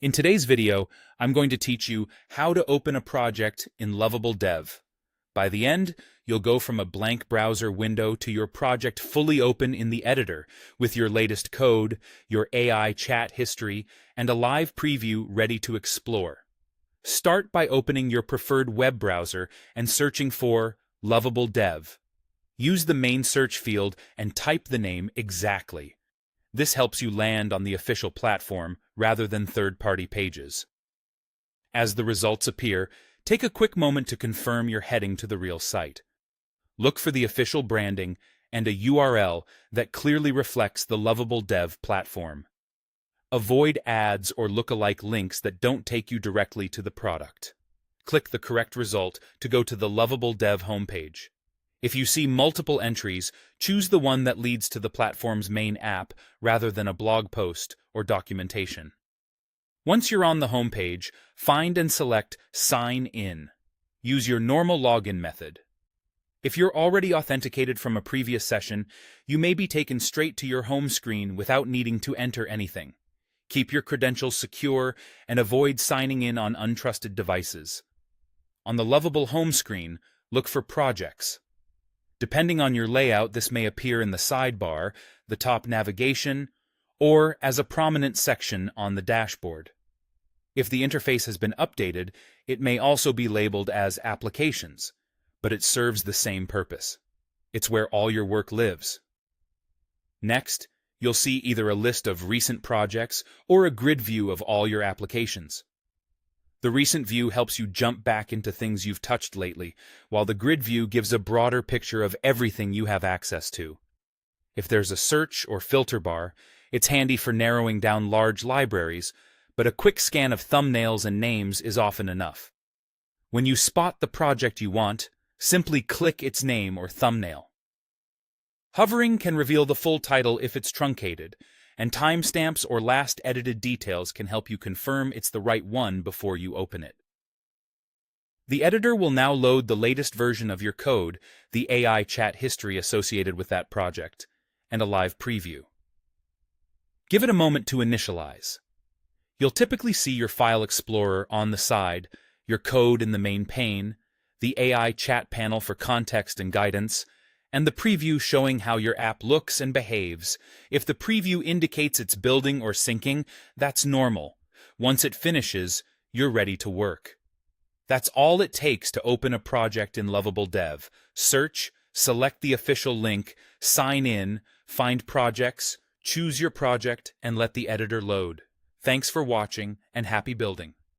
In today's video, I'm going to teach you how to open a project in Lovable Dev. By the end, you'll go from a blank browser window to your project fully open in the editor, with your latest code, your AI chat history, and a live preview ready to explore. Start by opening your preferred web browser and searching for Lovable Dev. Use the main search field and type the name exactly. This helps you land on the official platform rather than third-party pages. As the results appear, take a quick moment to confirm you're heading to the real site. Look for the official branding and a URL that clearly reflects the Lovable Dev platform. Avoid ads or lookalike links that don't take you directly to the product. Click the correct result to go to the Lovable Dev homepage. If you see multiple entries, choose the one that leads to the platform's main app rather than a blog post or documentation. Once you're on the homepage, find and select Sign In. Use your normal login method. If you're already authenticated from a previous session, you may be taken straight to your home screen without needing to enter anything. Keep your credentials secure and avoid signing in on untrusted devices. On the Lovable home screen, look for Projects. Depending on your layout, this may appear in the sidebar, the top navigation, or as a prominent section on the dashboard. If the interface has been updated, it may also be labeled as Applications, but it serves the same purpose. It's where all your work lives. Next, you'll see either a list of recent projects or a grid view of all your applications. The recent view helps you jump back into things you've touched lately, while the grid view gives a broader picture of everything you have access to. If there's a search or filter bar, it's handy for narrowing down large libraries, but a quick scan of thumbnails and names is often enough. When you spot the project you want, simply click its name or thumbnail. Hovering can reveal the full title if it's truncated, and timestamps or last edited details can help you confirm it's the right one before you open it. The editor will now load the latest version of your code, the AI chat history associated with that project, and a live preview. Give it a moment to initialize. You'll typically see your File Explorer on the side, your code in the main pane, the AI chat panel for context and guidance, and the preview showing how your app looks and behaves. If the preview indicates it's building or syncing, that's normal. Once it finishes, you're ready to work. That's all it takes to open a project in Lovable Dev. Search, select the official link, sign in, find projects, choose your project, and let the editor load. Thanks for watching, and happy building.